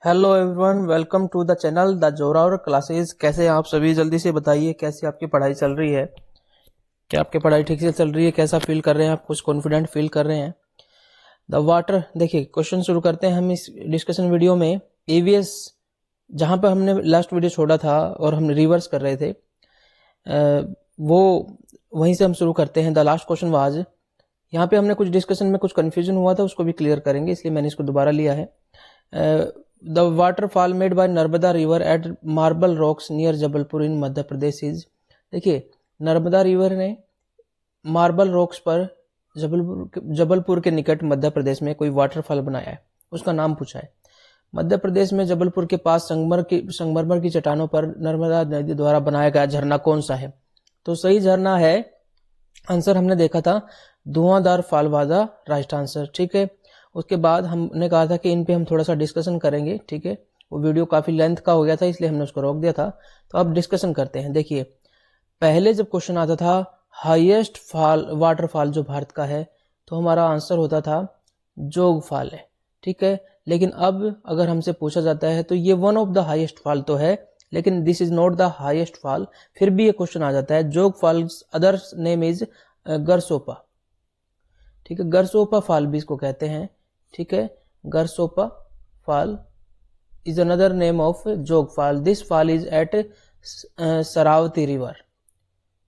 Hello everyone, welcome to the channel the Zorawar classes. कैसे हैं आप सभी? जल्दी से बताइए कैसी आपकी पढ़ाई चल रही है। क्या आपकी पढ़ाई ठीक से चल रही है? कैसा फील कर रहे हैं आप? कुछ कॉन्फिडेंट फील कर रहे हैं? द वाटर, देखिए क्वेश्चन शुरू करते हैं हम इस डिस्कशन वीडियो में। ईवीएस जहां पर हमने लास्ट वीडियो छोड़ा था और हम रिवर्स कर रहे थे, वो वहीं से हम शुरू करते हैं। द लास्ट क्वेश्चन वाज, यहाँ पे हमने कुछ डिस्कशन में कुछ कंफ्यूजन हुआ था, उसको भी क्लियर करेंगे, इसलिए मैंने इसको दोबारा लिया है। The waterfall made by Narmada river eight marble rocks near Jabalpur in Madhya Pradesh is. देखिए, नर्मदा रिवर ने मार्बल रॉक्स पर जबलपुर के निकट मध्य प्रदेश में कोई वाटरफॉल बनाया है, उसका नाम पूछा है। मध्य प्रदेश में जबलपुर के पास संगमरमर की चट्टानों पर नर्मदा नदी द्वारा बनाया गया झरना कौन सा है? तो सही झरना है, आंसर हमने देखा था धुआंधार फॉल वाला राइट आंसर। ठीक है, उसके बाद हमने कहा था कि इन पे हम थोड़ा सा डिस्कशन करेंगे। ठीक है, वो वीडियो काफी लेंथ का हो गया था, इसलिए हमने उसको रोक दिया था। तो अब डिस्कशन करते हैं। देखिए, पहले जब क्वेश्चन आता था हाईएस्ट फॉल वाटरफॉल जो भारत का है, तो हमारा आंसर होता था जोग फॉल है। ठीक है, लेकिन अब अगर हमसे पूछा जाता है तो ये one of the highest fall तो है, लेकिन this is not the highest fall. फिर भी ये क्वेश्चन आ जाता है जोग fall other name is Gersoppa. ठीक है, गरसोपा फॉल भी इसको कहते हैं। ठीक है, Gersoppa fall is another name of Jog fall. This fall is at Sharavati river.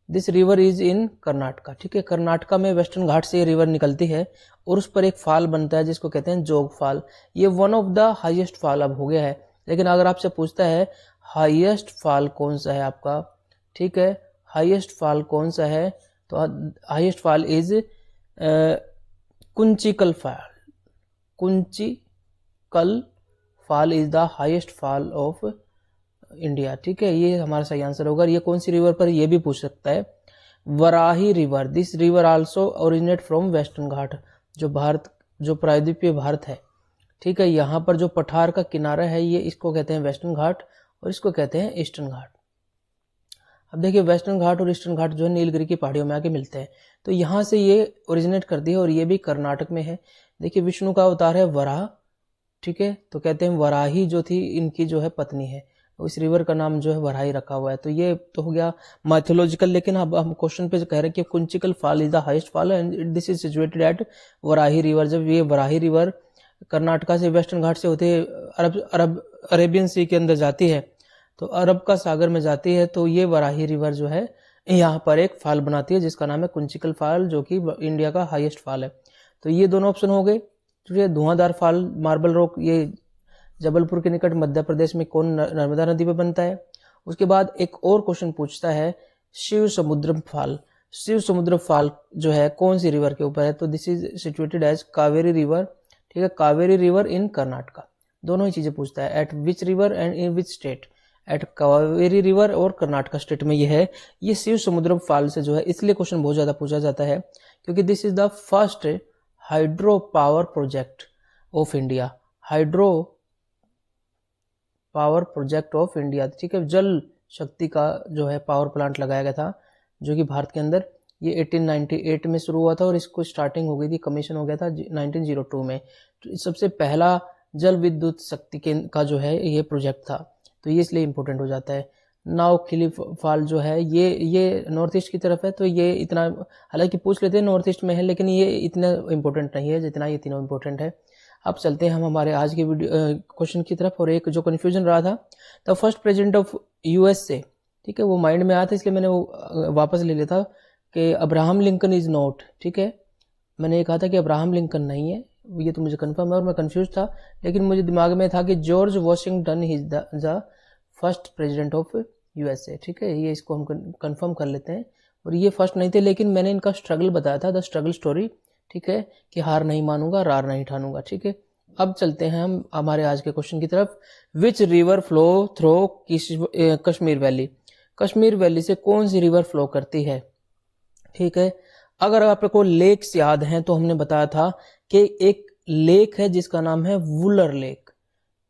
This river is in Karnataka. ठीक है, कर्नाटका में वेस्टर्न घाट से ये रिवर निकलती है और उस पर एक फॉल बनता है जिसको कहते हैं जोग फॉल। ये one of the highest fall अब हो गया है। लेकिन अगर आपसे पूछता है हाईएस्ट फॉल कौन सा है आपका, ठीक है, हाईएस्ट फॉल कौन सा है, तो highest fall is Kunchikal fall. Kunchikal fall is the highest fall of India. ठीक है, ये हमारा सही आंसर होगा। ये कौन सी रिवर पर, ये भी पूछ सकता है। Varahi river, this river also originate from western ghat, जो प्रायद्वीपीय भारत है। ठीक है, यहाँ पर जो पठार का किनारा है, ये इसको कहते हैं वेस्टर्न घाट और इसको कहते हैं ईस्टर्न घाट। अब देखिए, वेस्टर्न घाट और ईस्टर्न घाट जो है नीलगिरी की पहाड़ियों में आके मिलते हैं, तो यहाँ से ये ओरिजिनेट करती है और ये भी कर्नाटक में है। देखिए, विष्णु का अवतार है वराह। ठीक है, तो कहते हैं वराही जो थी इनकी जो है पत्नी है, इस रिवर का नाम जो है वराही रखा हुआ है। तो ये तो हो गया माइथोलॉजिकल। लेकिन अब हम क्वेश्चन पे कह रहे हैं कि Kunchikal fall is the highest fall and this is situated at Varahi river. जब ये वराही रिवर कर्नाटका से वेस्टर्न घाट से होते अरेबियन सी के अंदर जाती है, तो अरब का सागर में जाती है, तो ये वराही रिवर जो है यहाँ पर एक फॉल बनाती है जिसका नाम है कुंचिकल फॉल, जो कि इंडिया का हाईएस्ट फॉल है। तो ये दोनों ऑप्शन हो गए। तो ये धुआंधार फॉल मार्बल रॉक, ये जबलपुर के निकट मध्य प्रदेश में कौन नर्मदा नदी पे बनता है। उसके बाद एक और क्वेश्चन पूछता है शिव समुद्रम फॉल। शिव समुद्र फॉल जो है कौन सी रिवर के ऊपर है, तो this is situated as Kaveri river. ठीक है, कावेरी रिवर इन कर्नाटका। दोनों ही चीजें पूछता है, at which river and in which state. At Kaveri river और कर्नाटका स्टेट में ये है। ये शिव समुद्रम फॉल से जो है, इसलिए क्वेश्चन बहुत ज्यादा पूछा जाता है क्योंकि this is the first hydro power project of India. Hydro power project of India. ठीक है, जल शक्ति का जो है पावर प्लांट लगाया गया था जो कि भारत के अंदर, ये 1898 में शुरू हुआ था और इसको स्टार्टिंग हो गई थी, कमीशन हो गया था 1902 में। तो सबसे पहला जल विद्युत शक्ति का जो है ये प्रोजेक्ट था, तो ये इसलिए इंपॉर्टेंट हो जाता है। नाव खिली फॉल जो है ये नॉर्थ ईस्ट की तरफ है, तो ये इतना, हालांकि पूछ लेते हैं नॉर्थ ईस्ट में है, लेकिन ये इतना इंपॉर्टेंट नहीं है जितना ये तीनों इंपॉर्टेंट है। अब चलते हैं हम हमारे आज के वीडियो क्वेश्चन की तरफ। और एक जो कंफ्यूजन रहा था, the first president of USA, ठीक है, वो माइंड में आया था इसलिए मैंने वो वापस ले लिया था कि अब्राहम लिंकन इज नॉट। ठीक है, मैंने ये कहा था कि अब्राहम लिंकन नहीं है, ये तो मुझे कंफर्म है और मैं कंफ्यूज था, लेकिन मुझे दिमाग में था कि George Washington is the first president of USA. ठीक है, ये इसको हम कंफर्म कर लेते हैं। और ये फर्स्ट नहीं थे, लेकिन मैंने इनका स्ट्रगल बताया था, द स्ट्रगल स्टोरी। ठीक है, कि हार नहीं मानूंगा, रार नहीं ठानूंगा। ठीक है, अब चलते हैं हम हमारे आज के क्वेश्चन की तरफ। Which river flow through Kashmir valley. Kashmir valley से कौन सी रिवर फ्लो करती है। ठीक है, अगर आपको लेक्स याद हैं तो हमने बताया था कि एक लेक है जिसका नाम है Wular lake.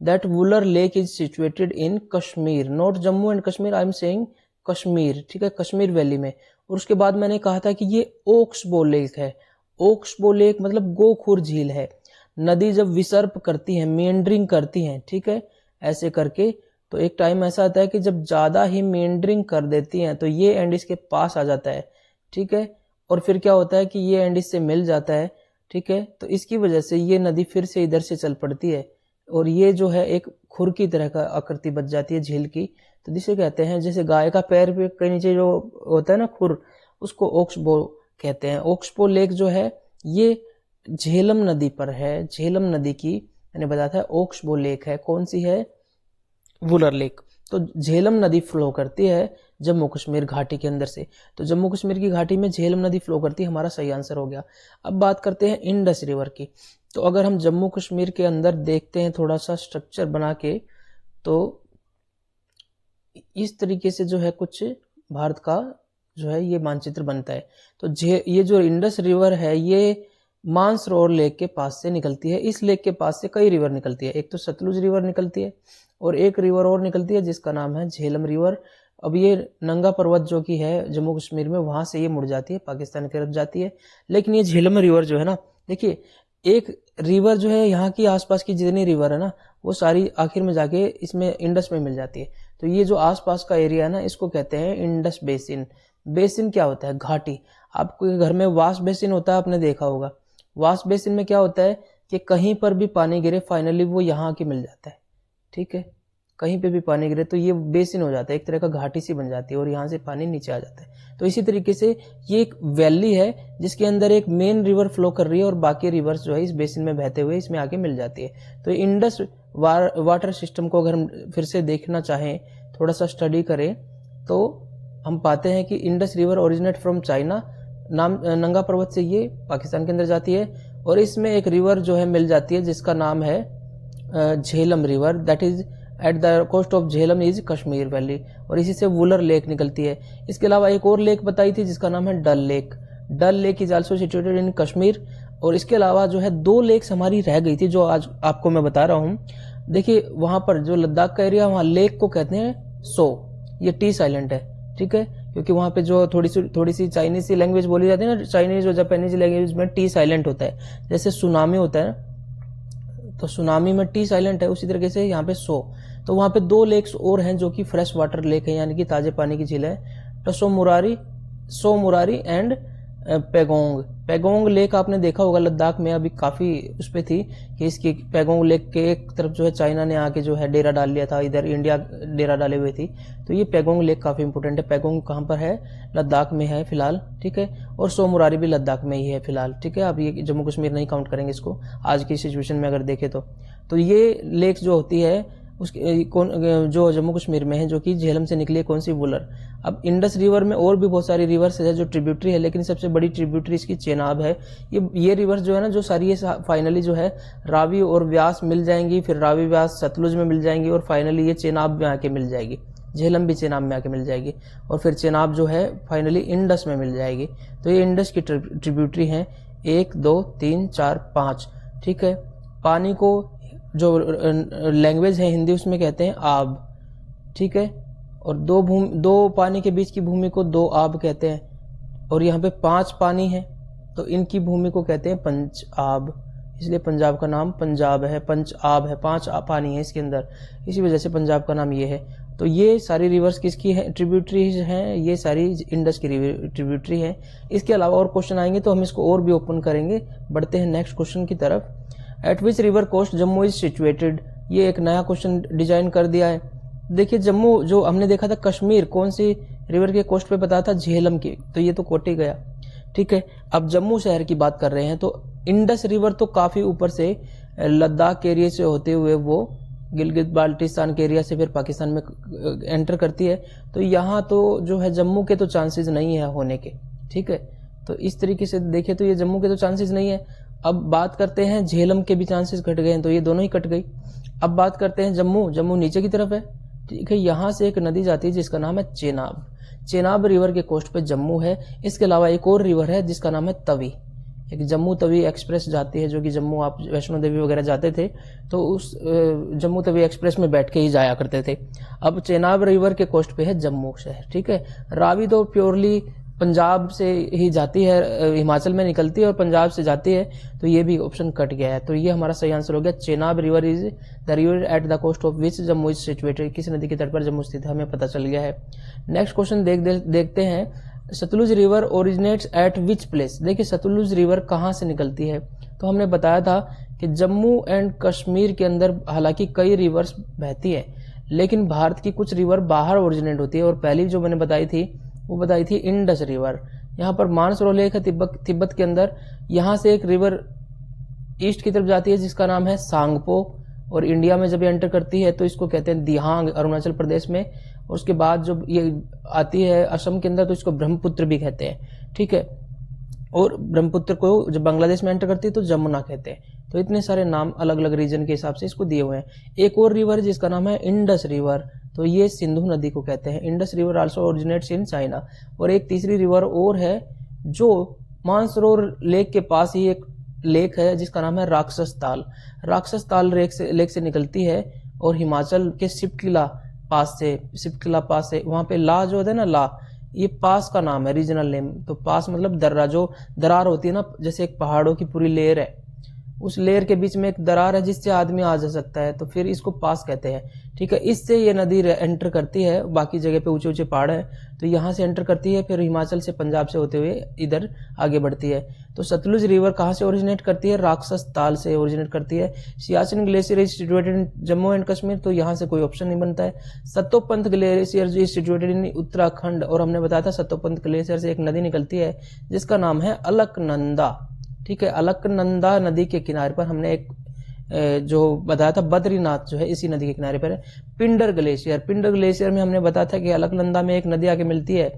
That Wular lake is situated in Kashmir, not Jammu and Kashmir, I am saying Kashmir. ठीक है, कश्मीर वैली में। और उसके बाद मैंने कहा था कि ये ओक्सबो लेक है। ओक्सबो लेक मतलब गोखुर झील है। नदी जब विसर्प करती है, मेंडरिंग करती है, ठीक है, ऐसे करके। तो एक टाइम ऐसा आता है कि जब ज़्यादा ही मेंडरिंग कर देती हैं तो ये एंड इसके पास आ जाता है, ठीक है। और फिर क्या होता है कि ये एंड इससे मिल जाता है, ठीक है। तो इसकी वजह से ये नदी फिर से इधर से चल पड़ती है और ये जो है एक खुर की तरह का आकृति बच जाती है झील की। तो जिसे कहते हैं, जैसे गाय का पैर के नीचे जो होता है ना खुर, उसको ओक्सबो कहते हैं। ओक्सबो लेक जो है ये झेलम नदी पर है। झेलम नदी की मैंने बताया था ओक्सबो लेक है। कौन सी है? वुलर लेक। तो झेलम नदी फ्लो करती है जम्मू कश्मीर घाटी के अंदर से। तो जम्मू कश्मीर की घाटी में झेलम नदी फ्लो करती है, हमारा सही आंसर हो गया। अब बात करते हैं इंडस रिवर की। तो अगर हम जम्मू कश्मीर के अंदर देखते हैं थोड़ा सा स्ट्रक्चर बना के, तो इस तरीके से जो है कुछ भारत का जो है ये मानचित्र बनता है। तो ये जो इंडस रिवर है ये मानसरोवर लेक के पास से निकलती है। इस लेक के पास से कई रिवर निकलती है। एक तो सतलुज रिवर निकलती है और एक रिवर और निकलती है जिसका नाम है झेलम रिवर। अब ये नंगा पर्वत जो कि है जम्मू कश्मीर में, वहां से ये मुड़ जाती है, पाकिस्तान की तरफ जाती है। लेकिन ये झेलम रिवर जो है ना, देखिए एक रिवर जो है यहाँ की आसपास की जितनी रिवर है ना, वो सारी आखिर में जाके इसमें इंडस में मिल जाती है। तो ये जो आसपास का एरिया है ना, इसको कहते हैं इंडस बेसिन। बेसिन क्या होता है? घाटी। आपके घर में वाश बेसिन होता है, आपने देखा होगा। वाश बेसिन में क्या होता है कि कहीं पर भी पानी गिरे फाइनली वो यहाँ आके मिल जाता है, ठीक है। कहीं पे भी पानी गिरे तो ये बेसिन हो जाता है, एक तरह का घाटी सी बन जाती है और यहाँ से पानी नीचे आ जाता है। तो इसी तरीके से ये एक वैली है जिसके अंदर एक मेन रिवर फ्लो कर रही है और बाकी रिवर्स जो है इस बेसिन में बहते हुए इसमें आके मिल जाती है। तो इंडस वाटर सिस्टम को अगर हम फिर से देखना चाहें, थोड़ा सा स्टडी करें, तो हम पाते हैं कि Indus river originate from China. नाम नंगा पर्वत से ये पाकिस्तान के अंदर जाती है और इसमें एक रिवर जो है मिल जाती है जिसका नाम है Jhelum river. That is at the coast of Jhelum is Kashmir valley. और इसी से वुलर लेक निकलती है। इसके अलावा एक और लेक बताई थी जिसका नाम है Dal lake. Dal lake is also situated in Kashmir. और इसके अलावा जो है 2 लेक्स हमारी रह गई थी जो आज आपको मैं बता रहा हूँ। देखिए वहां पर जो लद्दाख का एरिया, वहां लेक को कहते हैं सो। ये टी साइलेंट है, ठीक है, क्योंकि वहां पे जो थोड़ी सी चाइनीज सी लैंग्वेज बोली जाती है ना, चाइनीज और जापानीज लैंग्वेज में टी साइलेंट होता है। जैसे सुनामी होता है तो सुनामी में टी साइलेंट है, उसी तरीके से यहाँ पे सो। तो वहां पे 2 लेक्स और हैं जो कि फ्रेश वाटर लेक है, यानी कि ताजे पानी की झील है। तो सो मुरारी एंड पेगोंग। पेगोंग लेक आपने देखा होगा लद्दाख में, अभी काफी उस पे थी कि इसकी पेगोंग लेक के एक तरफ जो है चाइना ने आके जो है डेरा डाल लिया था, इधर इंडिया डेरा डाले हुए थी। तो ये पेगोंग लेक काफी इंपोर्टेंट है। पेगोंग कहाँ पर है? लद्दाख में है फिलहाल, ठीक है। और सो मुरारी भी लद्दाख में ही है फिलहाल, ठीक है। अब ये जम्मू कश्मीर नहीं काउंट करेंगे इसको आज की सिचुएशन में अगर देखें तो ये लेक जो होती है उसके जो जम्मू कश्मीर में है, जो कि झेलम से निकली है, कौन सी? वुलर। अब इंडस रिवर में और भी बहुत सारी रिवर्स है जो ट्रिब्यूटरी है, लेकिन सबसे बड़ी ट्रिब्यूटरी इसकी चेनाब है। ये रिवर्स जो है ना, जो सारी ये फाइनली जो है रावी और व्यास मिल जाएंगी, फिर रावी व्यास सतलुज में मिल जाएंगी और फाइनली ये चेनाब में आके मिल जाएगी। झेलम भी चेनाब में आके मिल जाएगी और फिर चेनाब जो है फाइनली इंडस में मिल जाएगी। तो ये इंडस की ट्रिब्यूटरी है 1 2 3 4 5, ठीक है। पानी को जो लैंग्वेज है हिंदी उसमें कहते हैं आब, ठीक है। और 2 पानी के बीच की भूमि को 2 आब कहते हैं। और यहाँ पे 5 पानी है तो इनकी भूमि को कहते हैं पंच आब, इसलिए पंजाब का नाम पंजाब है। पंच आब है, 5 पानी है इसके अंदर, इसी वजह से पंजाब का नाम ये है। तो ये सारी रिवर्स किसकी है? ट्रिब्यूटरीज हैं, ये सारी इंडस की ट्रिब्यूटरी है। इसके अलावा और क्वेश्चन आएंगे तो हम इसको और भी ओपन करेंगे। बढ़ते हैं नेक्स्ट क्वेश्चन की तरफ। At which river coast Jammu is situated. ये एक नया क्वेश्चन डिजाइन कर दिया है। देखिए जम्मू जो हमने देखा था कश्मीर कौन सी रिवर के कोस्ट पे बताया था? झेलम की, तो ये तो कोट ही गया, ठीक है। अब जम्मू शहर की बात कर रहे हैं तो इंडस रिवर तो काफी ऊपर से लद्दाख के एरिया से होते हुए वो गिलगित बाल्टिस्तान के एरिया से फिर पाकिस्तान में एंटर करती है। तो यहाँ तो जो है जम्मू के तो चांसेस नहीं है होने के, ठीक है। तो इस तरीके से देखें तो ये जम्मू के तो चांसेस नहीं है। अब बात करते हैं झेलम के भी चांसेस घट गए हैं, तो ये दोनों ही कट गई। अब बात करते हैं जम्मू नीचे की तरफ है, ठीक है। यहाँ से एक नदी जाती है जिसका नाम है चेनाब। चेनाब रिवर के कोस्ट पे जम्मू है। इसके अलावा एक और रिवर है जिसका नाम है तवी। एक जम्मू तवी एक्सप्रेस जाती है, जो कि जम्मू आप वैष्णो देवी वगैरह जाते थे तो उस जम्मू तवी एक्सप्रेस में बैठ के ही जाया करते थे। अब चेनाब रिवर के कोस्ट पे है जम्मू शहर, ठीक है। रावी तो प्योरली पंजाब से ही जाती है, हिमाचल में निकलती है और पंजाब से जाती है, तो ये भी ऑप्शन कट गया है। तो ये हमारा सही आंसर हो गया। Chenab river is the river at the coast of which Jammu is situated, किस नदी के तट पर जम्मू स्थित है, हमें पता चल गया है। नेक्स्ट क्वेश्चन देखते हैं, Sutlej river originates at which place. देखिए सतलुज रिवर कहाँ से निकलती है, तो हमने बताया था कि जम्मू एंड कश्मीर के अंदर हालांकि कई रिवर्स बहती है, लेकिन भारत की कुछ रिवर बाहर ओरिजिनेट होती है, और पहली जो मैंने बताई थी वो बताई थी इंडस रिवर। यहाँ पर मानसरोवर लेक है तिब्बत के अंदर, यहाँ से एक रिवर ईस्ट की तरफ जाती है जिसका नाम है सांगपो, और इंडिया में जब ये एंटर करती है तो इसको कहते हैं दिहांग अरुणाचल प्रदेश में, और उसके बाद जब ये आती है असम के अंदर तो इसको ब्रह्मपुत्र भी कहते हैं, ठीक है। और ब्रह्मपुत्र को जब बांग्लादेश में एंटर करती है तो जमुना कहते हैं। तो इतने सारे नाम अलग अलग रीजन के हिसाब से इसको दिए हुए हैं। एक और रिवर जिसका नाम है इंडस रिवर, तो ये सिंधु नदी को कहते हैं। Indus river also originates in China. और एक तीसरी रिवर और है जो मानसरोवर लेक के पास ही एक लेक है जिसका नाम है राक्षस ताल। राक्षस ताल लेक से निकलती है और हिमाचल के सिपकिला पास से वहां पे ला जो होता है ना, ला ये पास का नाम है, रीजनल नेम। तो पास मतलब दर्रा, जो दरार होती है ना, जैसे एक पहाड़ों की पूरी लेयर है, उस लेयर के बीच में एक दरार है जिससे आदमी आ जा सकता है, तो फिर इसको पास कहते हैं, ठीक है। इससे ये नदी एंटर करती है, बाकी जगह पे ऊंचे ऊंचे पहाड़ है, तो यहाँ से एंटर करती है, फिर हिमाचल से पंजाब से होते हुए इधर आगे बढ़ती है। तो सतलुज रिवर कहाँ से ओरिजिनेट करती है, राक्षस ताल से ओरिजिनेट करती है। Siachen glacier is situated in Jammu and Kashmir, तो यहाँ से कोई ऑप्शन नहीं बनता है। Satopanth glacier is situated in Uttarakhand, और हमने बताया था सतोपंथ ग्लेशियर से एक नदी निकलती है जिसका नाम है अलकनंदा, ठीक है। अलकनंदा नदी के किनारे पर हमने एक जो बताया था बद्रीनाथ जो है इसी नदी के किनारे पर है। पिंडर ग्लेशियर में हमने बताया था कि अलकनंदा में एक नदी आके मिलती है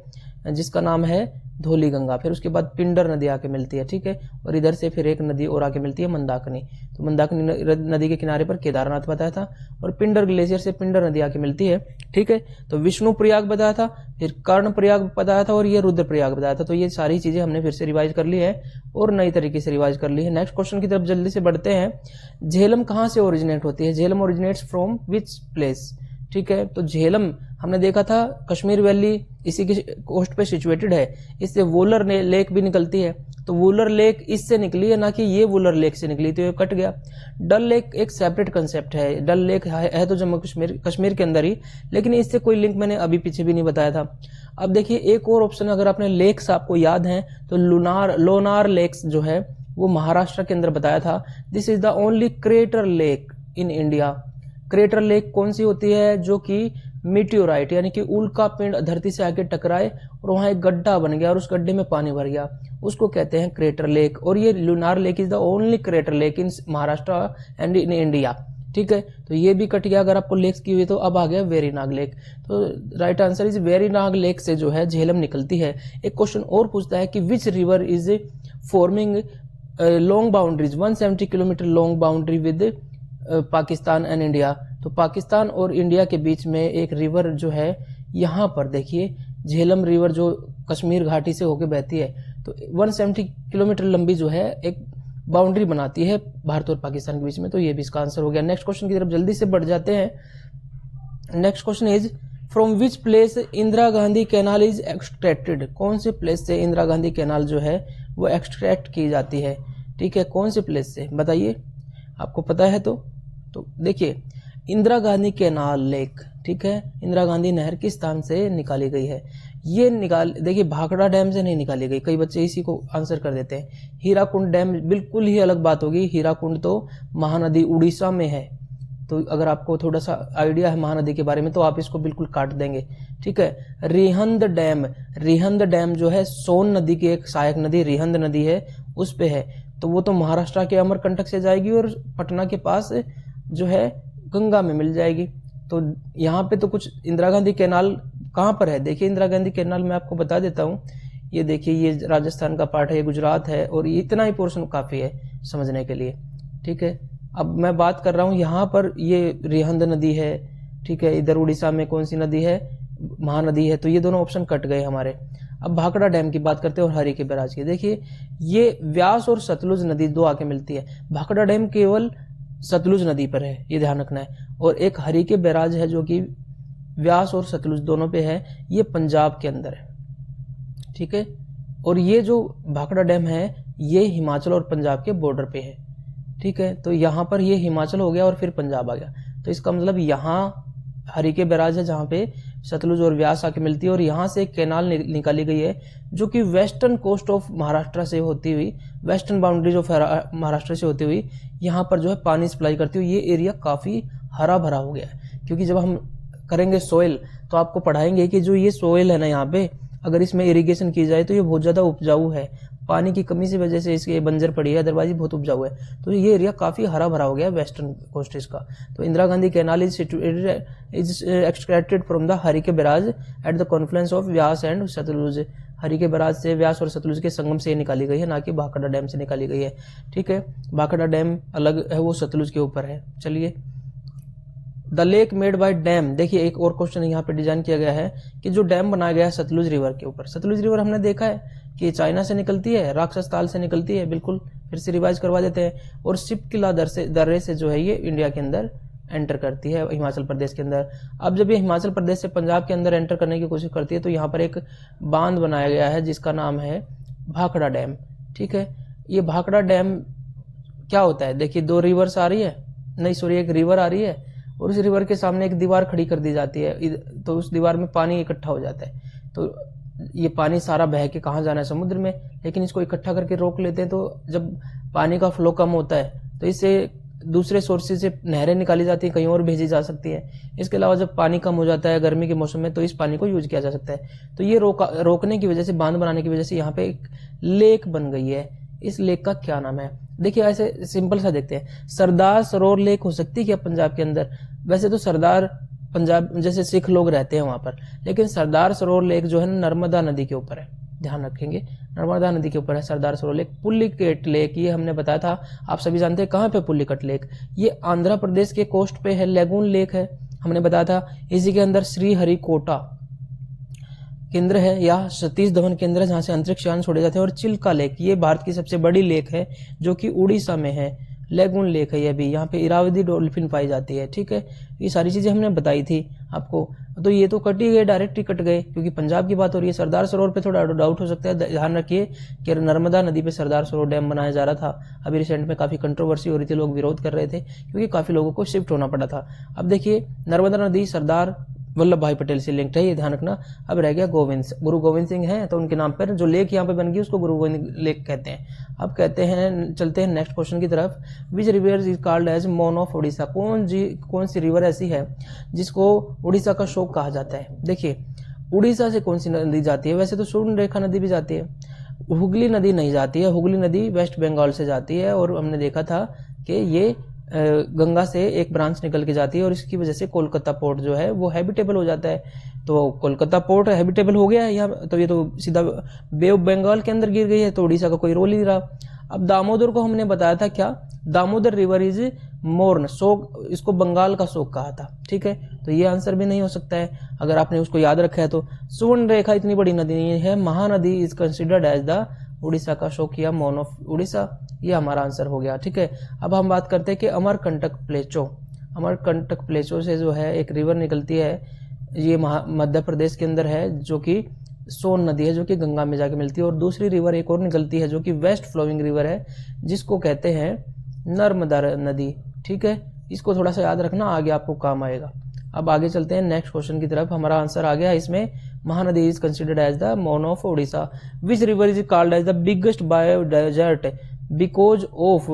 जिसका नाम है धौली गंगा, फिर उसके बाद पिंडर नदी आके मिलती है, ठीक है। और इधर से फिर एक नदी और आके मिलती है मंदाकिनी, तो मंदाकिनी नदी के किनारे पर केदारनाथ बताया था, और पिंडर ग्लेशियर से पिंडर नदी आके मिलती है, ठीक है। तो विष्णु प्रयाग बताया था, फिर कर्ण प्रयाग बताया था, और ये रुद्र प्रयाग बताया था। तो ये सारी चीजें हमने फिर से रिवाइज कर ली है और नई तरीके से रिवाइज कर ली है। नेक्स्ट क्वेश्चन की तरफ जल्दी से बढ़ते हैं। झेलम कहाँ से ओरिजिनेट होती है, Jhelum originates from which place, ठीक है। तो झेलम हमने देखा था कश्मीर वैली इसी की कोस्ट पे सिचुएटेड है, इससे वोलर लेक भी निकलती है, तो वोलर लेक इससे निकली है, ना कि ये वोलर लेक से निकली, तो ये कट गया। डल लेक एक सेपरेट कंसेप्ट है, डल लेक है तो जम्मू कश्मीर के अंदर ही, लेकिन इससे कोई लिंक मैंने अभी पीछे भी नहीं बताया था। अब देखिए एक और ऑप्शन, अगर आपने लेक्स आपको याद है तो लोनार लेक्स जो है वो महाराष्ट्र के अंदर बताया था। This is the only crater lake in India. Crater lake कौन सी होती है, जो कि मीटियोराइट यानी कि उल्का पिंड धरती से आके टकराए और वहां एक गड्ढा बन गया और उस गड्ढे में पानी भर गया, उसको कहते हैं क्रेटर लेक। और ये lunar lake is the only crater lake in Maharashtra and in India, ठीक है। तो ये भी कट गया अगर आपको लेक्स की हुई, तो अब आ गया वेरीनाग लेक। तो right answer is Verinag lake से जो है झेलम निकलती है। एक क्वेश्चन और पूछता है कि विच river is forming long boundaries 170 kilometre long boundary with Pakistan and India. तो पाकिस्तान और इंडिया के बीच में एक रिवर जो है, यहाँ पर देखिए झेलम रिवर जो कश्मीर घाटी से होकर बहती है, तो 170 किलोमीटर लंबी जो है एक बाउंड्री बनाती है भारत और पाकिस्तान के बीच में। तो ये भी इसका आंसर हो गया। नेक्स्ट क्वेश्चन की तरफ जल्दी से बढ़ जाते हैं। Next question is from which place Indira Gandhi canal is extracted. कौन से प्लेस से इंदिरा गांधी कैनाल जो है वो एक्सट्रैक्ट की जाती है, ठीक है। कौन से प्लेस से बताइए, आपको पता है तो देखिए इंदिरा गांधी कैनाल लेक, ठीक है, इंदिरा गांधी नहर किस स्थान से निकाली गई है। ये देखिए भाखड़ा डैम से नहीं निकाली गई, कई बच्चे इसी को आंसर कर देते हैं। हीराकुंड डैम बिल्कुल ही अलग बात होगी, हीराकुंड तो महानदी उड़ीसा में है, तो अगर आपको थोड़ा सा आइडिया है महानदी के बारे में तो आप इसको बिल्कुल काट देंगे, ठीक है। रिहंद डैम जो है सोन नदी की एक सहायक नदी रिहंद नदी है, उस पे है, तो वो तो महाराष्ट्र के अमरकंटक से जाएगी और पटना के पास जो है गंगा में मिल जाएगी। तो यहाँ पे तो कुछ इंदिरा गांधी कैनाल कहाँ पर है, देखिए इंदिरा गांधी कैनाल मैं आपको बता देता हूँ। ये देखिए ये राजस्थान का पार्ट है, ये गुजरात है, और ये इतना ही पोर्शन काफी है समझने के लिए, ठीक है। अब मैं बात कर रहा हूँ यहाँ पर ये रिहंद नदी है, ठीक है। इधर उड़ीसा में कौन सी नदी है, महानदी है, तो ये दोनों ऑप्शन कट गए हमारे। अब भाखड़ा डैम की बात करते हैं और हरिके बैराज की। देखिए ये व्यास और सतलुज नदी दो आके मिलती है, भाखड़ा डैम केवल सतलुज नदी पर है, ये ध्यान रखना है। और एक हरिके बैराज है जो कि व्यास और सतलुज दोनों पे है, ये पंजाब के अंदर है, ठीक है। और ये जो भाखड़ा डैम है ये हिमाचल और पंजाब के बॉर्डर पे है, ठीक है। तो यहाँ पर ये हिमाचल हो गया और फिर पंजाब आ गया, तो इसका मतलब यहाँ हरिके बैराज है जहाँ पे सतलुज और व्यास आके मिलती है, और यहाँ से एक कैनाल निकाली गई है जो कि वेस्टर्न कोस्ट ऑफ महाराष्ट्र से होती हुई, वेस्टर्न बाउंड्रीज ऑफ महाराष्ट्र से होती हुई यहाँ पर जो है पानी सप्लाई करती हुई ये एरिया काफी हरा भरा हो गया है। क्योंकि जब हम करेंगे सोइल तो आपको पढ़ाएंगे कि जो ये सोइल है ना यहाँ पे, अगर इसमें इरिगेशन की जाए तो ये बहुत ज्यादा उपजाऊ है, पानी की कमी की वजह से इसकी बंजर पड़ी है, अदरवाइज बहुत उपजाऊ है। तो ये एरिया काफी हरा भरा हो गया वेस्टर्न कोस्ट इसका। तो Indira Gandhi canal is extracted from the Harike barrage at the confluence of Beas and Sutlej. Harike barrage से, व्यास और सतलुज के संगम से निकाली गई है, ना कि भाखड़ा डैम से निकाली गई है, ठीक है। भाखड़ा डैम अलग है, वो सतलुज के ऊपर है। चलिए, the lake made by dam, देखिए एक और क्वेश्चन यहाँ पे डिजाइन किया गया है कि जो डैम बनाया गया है सतलुज रिवर के ऊपर। सतलुज रिवर हमने देखा है कि चाइना से निकलती है, राक्षस ताल से निकलती है, बिल्कुल फिर से रिवाइज करवा देते हैं। और शिपकिला दर्रे से जो है ये इंडिया के अंदर एंटर करती है, हिमाचल प्रदेश के अंदर। अब जब ये हिमाचल प्रदेश से पंजाब के अंदर एंटर करने की कोशिश करती है तो यहाँ पर एक बांध बनाया गया है जिसका नाम है भाखड़ा डैम, ठीक है। ये भाखड़ा डैम क्या होता है, देखिए दो रिवर्स आ रही है, नहीं सॉरी एक रिवर आ रही है, और उस रिवर के सामने एक दीवार खड़ी कर दी जाती है, तो उस दीवार में पानी इकट्ठा हो जाता है। तो ये पानी सारा बह के कहाँ जाना है, समुद्र में, लेकिन इसको इकट्ठा करके रोक लेते हैं। तो जब पानी का फ्लो कम होता है तो इससे दूसरे सोर्सेज से नहरें निकाली जाती हैं, कहीं और भेजी जा सकती है। इसके अलावा जब पानी कम हो जाता है गर्मी के मौसम में तो इस पानी को यूज किया जा सकता है। तो ये रोकने की वजह से, बांध बनाने की वजह से यहाँ पे एक लेक बन गई है। इस लेक का क्या नाम है, देखिए ऐसे सिंपल सा देखते हैं। सरदार सरोवर लेक हो सकती है क्या पंजाब के अंदर? वैसे तो सरदार पंजाब जैसे सिख लोग रहते हैं वहां पर, लेकिन सरदार सरोवर लेक जो है नर्मदा नदी के ऊपर है, ध्यान रखेंगे, नर्मदा नदी के ऊपर है सरदार सरोवर लेक। पुलिकट लेक ये हमने बताया था, आप सभी जानते हैं कहाँ पे पुलिकट लेक, ये आंध्र प्रदेश के कोस्ट पे है। लेगून लेक है, हमने बताया था। इसी के अंदर श्रीहरिकोटा केंद्र है या सतीश धवन केंद्र है जहां से अंतरिक्ष यान छोड़े जाते हैं। और चिल्का लेक ये भारत की सबसे बड़ी लेक है जो कि उड़ीसा में है, लेगून लेक है ये भी, यहाँ पे इरावदी डॉल्फिन पाई जाती है, ठीक है। ये सारी चीजें हमने बताई थी आपको। तो ये तो कट ही गए, डायरेक्ट ही कट गए, क्योंकि पंजाब की बात हो रही है। सरदार सरोवर पे थोड़ा डाउट हो सकता है, ध्यान रखिए कि नर्मदा नदी पे सरदार सरोवर डैम बनाया जा रहा था। अभी रिसेंट में काफी कंट्रोवर्सी हो रही थी, लोग विरोध कर रहे थे क्योंकि काफी लोगों को शिफ्ट होना पड़ा था। अब देखिए नर्मदा नदी सरदार वल्लभ भाई पटेल से लिंक्ड है, ये ध्यान रखना। अब रह गया गुरु गोविंद सिंह है, तो उनके नाम पर जो लेक यहाँ पे बन गई उसको गुरु गोविंद लेक कहते हैं। अब कहते हैं, चलते हैं नेक्स्ट क्वेश्चन की तरफ। Which river is called as मोन ऑफ उड़ीसा, कौन सी रिवर ऐसी है जिसको उड़ीसा का शोक कहा जाता है? देखिए उड़ीसा से कौन सी नदी जाती है? वैसे तो स्वर्ण रेखा नदी भी जाती है, हुगली नदी नहीं जाती है। हुगली नदी वेस्ट बंगाल से जाती है, और हमने देखा था कि ये गंगा से एक ब्रांच निकल के जाती है, और इसकी वजह से कोलकाता पोर्ट जो है वो हैबिटेबल हो जाता है। तो कोलकाता पोर्ट हैबिटेबल हो गया है यहाँ, तो ये तो सीधा बे ऑफ बंगाल के अंदर गिर गई है, तो उड़ीसा का कोई रोल ही नहीं रहा। अब दामोदर को हमने बताया था क्या, दामोदर रिवर इज मोर्न, शोक, इसको बंगाल का शोक कहा था, ठीक है। तो ये आंसर भी नहीं हो सकता है अगर आपने उसको याद रखा है तो। सुवर्ण रेखा इतनी बड़ी नदी नहीं है। Mahanadi is considered as the Orissa का शोक या मौन ऑफ उड़ीसा, ये हमारा आंसर हो गया, ठीक है। अब हम बात करते हैं कि अमरकंटक प्लेचो, अमरकंटक प्लेचो से जो है एक रिवर निकलती है, ये मध्य प्रदेश के अंदर है, जो कि सोन नदी है, जो कि गंगा में जाके मिलती है। और दूसरी रिवर एक और निकलती है जो कि वेस्ट फ्लोइंग रिवर है, जिसको कहते हैं नर्मदा नदी, ठीक है। इसको थोड़ा सा याद रखना, आगे आपको काम आएगा। अब आगे चलते हैं नेक्स्ट क्वेश्चन की तरफ। हमारा आंसर आ गया इसमें, Mahanadi is considered as the moan of Orissa. Which river is called as the biggest biodesert because of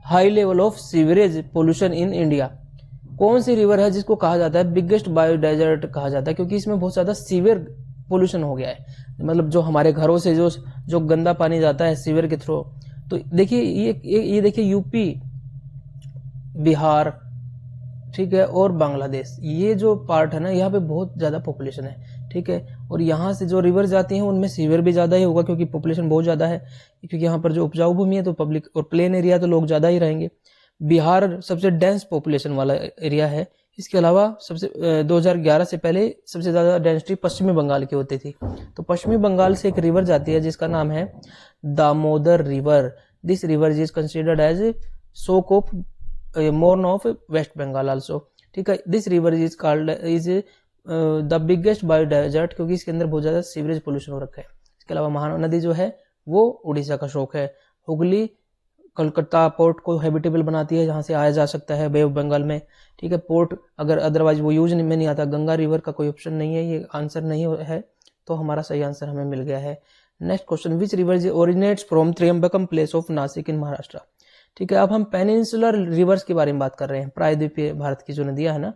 high level of sewerage pollution in India. कौन सी रिवर है जिसको कहा जाता है बिगेस्ट बायोडेजर्ट कहा जाता है? क्योंकि इसमें बहुत ज्यादा सीवर पोल्यूशन हो गया है, मतलब जो हमारे घरों से जो गंदा पानी जाता है सीवर के थ्रू। तो देखिए ये देखिए यूपी, बिहार, ठीक है, और बांग्लादेश, ये जो पार्ट है ना, यहाँ पे बहुत ज्यादा पॉपुलेशन है, ठीक है। और यहाँ से जो रिवर जाती हैं उनमें सीवर भी ज्यादा ही होगा क्योंकि पॉपुलेशन बहुत ज्यादा है, क्योंकि यहाँ पर जो उपजाऊ भूमि है तो पब्लिक और प्लेन एरिया तो लोग ज्यादा ही रहेंगे। बिहार सबसे डेंस पॉपुलेशन वाला एरिया है। इसके अलावा सबसे 2011 से पहले सबसे ज्यादा डेंसिटी पश्चिमी बंगाल की होती थी। तो पश्चिमी बंगाल से एक रिवर जाती है जिसका नाम है Damodar river. This river is considered as soak of mourn of West Bengal also, ठीक है। This river is called is the biggest bio desert, क्योंकि इसके अंदर बहुत ज़्यादा सीवरेज पोल्यूशन हो रखा है। इसके अलावा महानदी जो है वो उड़ीसा का शौक है। हुगली कलकत्ता पोर्ट को हैबिटेबल बनाती है, जहाँ से आया जा सकता है बे ऑफ बंगाल में, ठीक है। पोर्ट अगर अदरवाइज वो यूज में नहीं आता, गंगा रिवर का कोई ऑप्शन नहीं है, ये आंसर नहीं है, तो हमारा सही आंसर हमें मिल गया है। Next question, which river originates from Trimbakam place of Nashik in Maharashtra, ठीक है। अब हम पेनिनसुलर रिवर्स के बारे में बात कर रहे हैं। प्रायद्वीपीय भारत की जो नदियां है ना,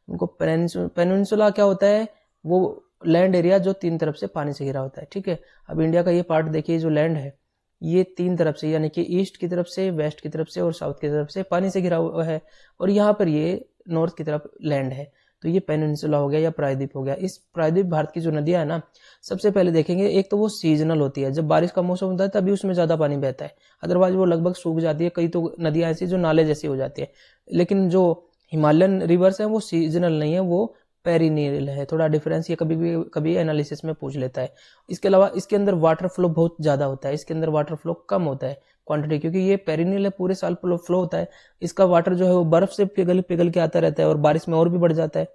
उनको पेनिनसुला क्या होता है, वो लैंड एरिया जो 3 तरफ से पानी से घिरा होता है, ठीक है। अब इंडिया का ये पार्ट देखिए, जो लैंड है ये 3 तरफ से, यानी कि ईस्ट की तरफ से, वेस्ट की तरफ से और साउथ की तरफ से पानी से घिरा हुआ है, और यहाँ पर ये नॉर्थ की तरफ लैंड है, तो ये पेनिनसुला हो गया या प्रायद्वीप हो गया। इस प्रायद्वीप भारत की जो नदियां है ना, सबसे पहले देखेंगे, एक तो वो सीजनल होती है, जब बारिश का मौसम होता है तभी उसमें ज्यादा पानी बहता है, अदरवाइज वो लगभग सूख जाती है। कई तो नदियां ऐसी जो नाले जैसी हो जाती है, लेकिन जो हिमालयन रिवर्स है वो सीजनल नहीं है, वो पेरिनियल है। थोड़ा डिफरेंस ये कभी एनालिसिस में पूछ लेता है। इसके अलावा इसके अंदर वाटर फ्लो बहुत ज्यादा होता है, इसके अंदर वाटर फ्लो कम होता है क्वांटिटी, क्योंकि ये पेरिनियल है, पूरे साल फ्लो होता है। इसका वाटर जो है वो बर्फ से पिघल के आता रहता है और बारिश में और भी बढ़ जाता है,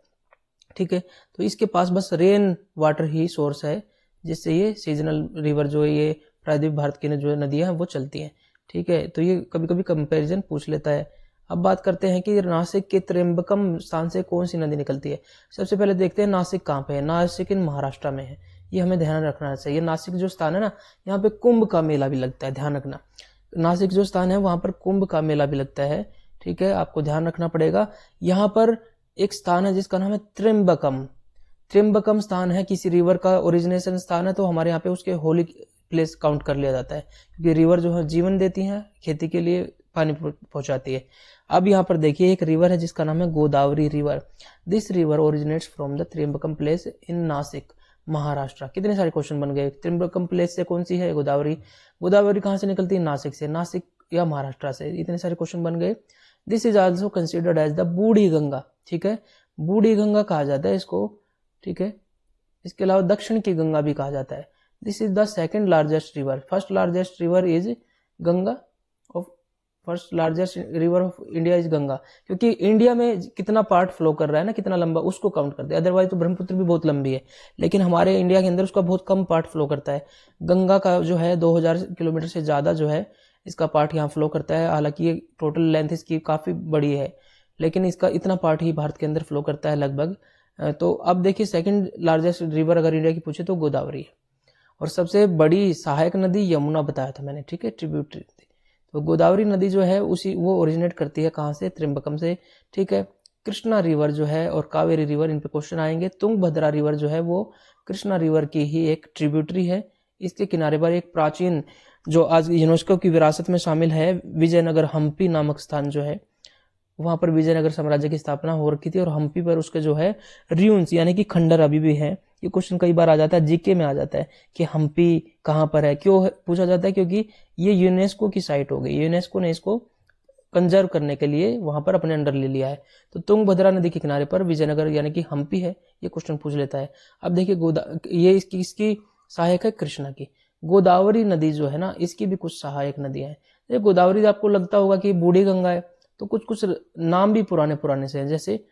ठीक है। तो इसके पास बस रेन वाटर ही सोर्स है, जिससे ये सीजनल रिवर जो है ये प्रायद्वीप भारत की जो नदियां हैं वो चलती हैं, ठीक है। तो ये कभी कभी कंपैरिजन पूछ लेता है। अब बात करते हैं कि नासिक के त्र्यंबकम स्थान से कौन सी नदी निकलती है। सबसे पहले देखते हैं नासिक कहाँ पे है। नासिक इन महाराष्ट्र में है, ये हमें ध्यान रखना चाहिए। नासिक जो स्थान है ना, यहाँ पे कुंभ का मेला भी लगता है, ध्यान रखना। नासिक जो स्थान है वहां पर कुंभ का मेला भी लगता है, ठीक है, आपको ध्यान रखना पड़ेगा। यहाँ पर एक स्थान है जिसका नाम है त्र्यंबकम। त्र्यंबकम स्थान है, किसी रिवर का ओरिजिनेशन स्थान है, तो हमारे यहाँ पे उसके होली प्लेस काउंट कर लिया जाता है, क्योंकि रिवर जो है जीवन देती है, खेती के लिए पानी पहुंचाती है। अब यहाँ पर देखिए एक रिवर है जिसका नाम है Godavari river. This river originates from the Trimbakam place in Nashik Maharashtra. कितने सारे क्वेश्चन बन गए। त्र्यंबकम प्लेस से कौन सी है, गोदावरी। गोदावरी कहाँ से निकलती है, नासिक से, नासिक या महाराष्ट्र से। इतने सारे क्वेश्चन बन गए। This is also considered as the Budhi Ganga, ठीक है, बूढ़ी गंगा कहा जाता है इसको, ठीक है। इसके अलावा दक्षिण की गंगा भी कहा जाता है। This is the second largest river. First largest river is Ganga, first largest river of India is Ganga, क्योंकि इंडिया में कितना पार्ट फ्लो कर रहा है ना, कितना लंबा, उसको काउंट करते हैं। अदरवाइज तो ब्रह्मपुत्र भी बहुत लंबी है, लेकिन हमारे इंडिया के अंदर उसका बहुत कम पार्ट फ्लो करता है। गंगा का जो है 2000 किलोमीटर से ज्यादा जो है इसका पार्ट यहाँ फ्लो करता है। हालांकि ये टोटल लेंथ इसकी काफी बड़ी है, लेकिन इसका इतना पार्ट ही भारत के अंदर फ्लो करता है लगभग। तो अब देखिए सेकंड लार्जेस्ट रिवर अगर इंडिया की पूछे तो गोदावरी है, और सबसे बड़ी सहायक नदी यमुना बताया था मैंने, ठीक है, ट्रिब्यूटरी। तो गोदावरी नदी जो है वो ओरिजिनेट करती है कहाँ से, त्र्यंबकम से, ठीक है। कृष्णा रिवर जो है और कावेरी रिवर, इन पे क्वेश्चन आएंगे। तुंगभद्रा रिवर जो है वो कृष्णा रिवर की ही एक ट्रिब्यूटरी है। इसके किनारे पर एक प्राचीन, जो आज यूनेस्को की विरासत में शामिल है, विजयनगर हम्पी नामक स्थान जो है, वहां पर विजयनगर साम्राज्य की स्थापना हो रखी थी, और हम्पी पर उसके जो है रियून्स यानी कि खंडर अभी भी है। ये क्वेश्चन कई बार आ जाता है, जीके में आ जाता है कि हम्पी कहाँ पर है, क्यों पूछा जाता है, क्योंकि ये यूनेस्को की साइट हो गई। यूनेस्को ने इसको कंजर्व करने के लिए वहां पर अपने अंडर ले लिया है। तो तुंगभद्रा नदी के किनारे पर विजयनगर यानी कि हम्पी है, ये क्वेश्चन पूछ लेता है। अब देखिए ये इसकी सहायक है कृष्णा की। गोदावरी नदी जो है ना, इसकी भी कुछ सहायक नदियां हैं। गोदावरी आपको लगता होगा कि बूढ़ी गंगा है, तो कुछ कुछ नाम भी पुराने से हैं, जैसे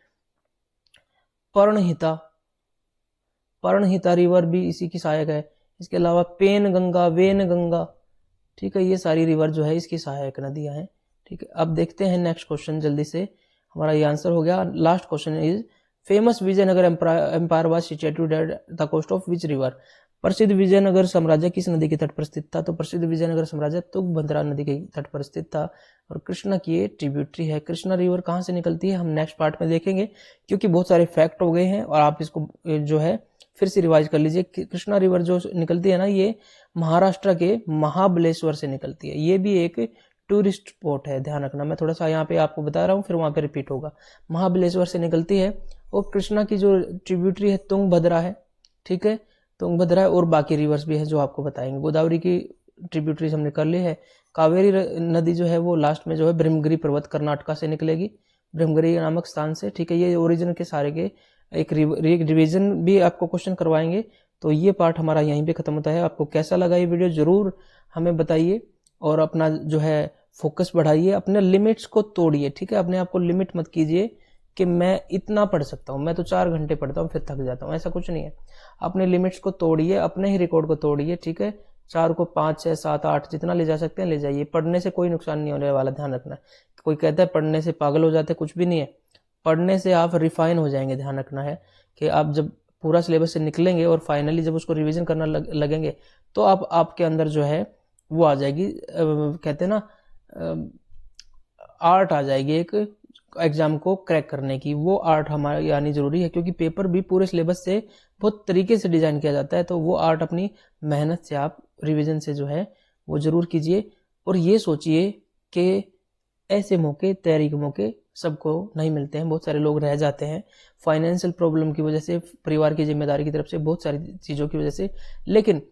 पर्णहिता रिवर भी इसी की सहायक है। इसके अलावा पेन गंगा, वेन गंगा, ठीक है, ये सारी रिवर जो है इसकी सहायक नदियां हैं, ठीक है। अब देखते हैं नेक्स्ट क्वेश्चन जल्दी से, हमारा ये आंसर हो गया। Last question is famous Vijayanagara empire was situated at the coast of which river. प्रसिद्ध विजयनगर साम्राज्य किस नदी के तट पर स्थित था। तो प्रसिद्ध विजयनगर साम्राज्य तुंगभद्रा नदी के तट पर स्थित था, और कृष्णा की ये ट्रिब्यूटरी है। कृष्णा रिवर कहाँ से निकलती है हम नेक्स्ट पार्ट में देखेंगे, क्योंकि बहुत सारे फैक्ट हो गए हैं और आप इसको जो है फिर से रिवाइज कर लीजिए। कृष्णा रिवर जो निकलती है ना, ये महाराष्ट्र के महाबलेश्वर से निकलती है। ये भी एक टूरिस्ट स्पॉट है, ध्यान रखना। मैं थोड़ा सा यहाँ पे आपको बता रहा हूँ, फिर वहां पे रिपीट होगा। महाबलेश्वर से निकलती है, और कृष्णा की जो ट्रिब्यूटरी है तुंगभद्रा है, ठीक है, तुंगभद्रा है, और बाकी रिवर्स भी है जो आपको बताएंगे। गोदावरी की ट्रिब्यूटरीज हमने कर ली है। कावेरी नदी जो है वो लास्ट में जो है ब्रह्मगिरी पर्वत कर्नाटका से निकलेगी, ब्रह्मगिरी नामक स्थान से, ठीक है। ये ओरिजिन के सारे के एक रिवीजन भी आपको क्वेश्चन करवाएंगे। तो ये पार्ट हमारा यहीं पे खत्म होता है। आपको कैसा लगा ये वीडियो जरूर हमें बताइए, और अपना जो है फोकस बढ़ाइए, अपने लिमिट्स को तोड़िए, ठीक है। अपने आप को लिमिट मत कीजिए कि मैं इतना पढ़ सकता हूँ, मैं तो 4 घंटे पढ़ता हूँ फिर थक जाता हूँ, ऐसा कुछ नहीं है। अपने लिमिट्स को तोड़िए, अपने ही रिकॉर्ड को तोड़िए, ठीक है। 4 को 5, 6, 7, 8 जितना ले जा सकते हैं ले जाइए। पढ़ने से कोई नुकसान नहीं होने वाला, ध्यान रखना। कोई कहता है पढ़ने से पागल हो जाते, कुछ भी नहीं है। पढ़ने से आप रिफाइन हो जाएंगे। ध्यान रखना है कि आप जब पूरा सिलेबस से निकलेंगे और फाइनली जब उसको रिवीजन करना लगेंगे तो आप आपके अंदर जो है वो आ जाएगी, कहते हैं ना, आर्ट आ जाएगी एक एग्जाम को क्रैक करने की। वो आर्ट हमारी आनी जरूरी है, क्योंकि पेपर भी पूरे सिलेबस से बहुत तरीके से डिजाइन किया जाता है। तो वो आर्ट अपनी मेहनत से आप रिवीजन से जो है वो जरूर कीजिए। और ये सोचिए कि ऐसे मौके, तैयारी के मौके सबको नहीं मिलते हैं, बहुत सारे लोग रह जाते हैं फाइनेंशियल प्रॉब्लम की वजह से, परिवार की जिम्मेदारी की तरफ से, बहुत सारी चीज़ों की वजह से। लेकिन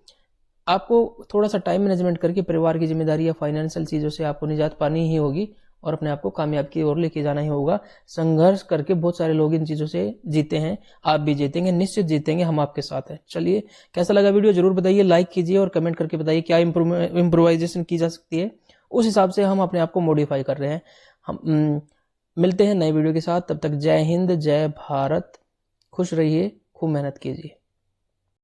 आपको थोड़ा सा टाइम मैनेजमेंट करके परिवार की जिम्मेदारी या फाइनेंशियल चीज़ों से आपको निजात पानी ही होगी और अपने आप को कामयाब की ओर लेके जाना ही होगा। संघर्ष करके बहुत सारे लोग इन चीज़ों से जीते हैं, आप भी जीतेंगे, निश्चित जीतेंगे, हम आपके साथ हैं। चलिए, कैसा लगा वीडियो जरूर बताइए, लाइक कीजिए और कमेंट करके बताइए क्या इम्प्रोवाइजेशन की जा सकती है। उस हिसाब से हम अपने आप को मॉडिफाई कर रहे हैं। हम मिलते हैं नए वीडियो के साथ, तब तक जय हिंद, जय भारत, खुश रहिए, खूब मेहनत कीजिए।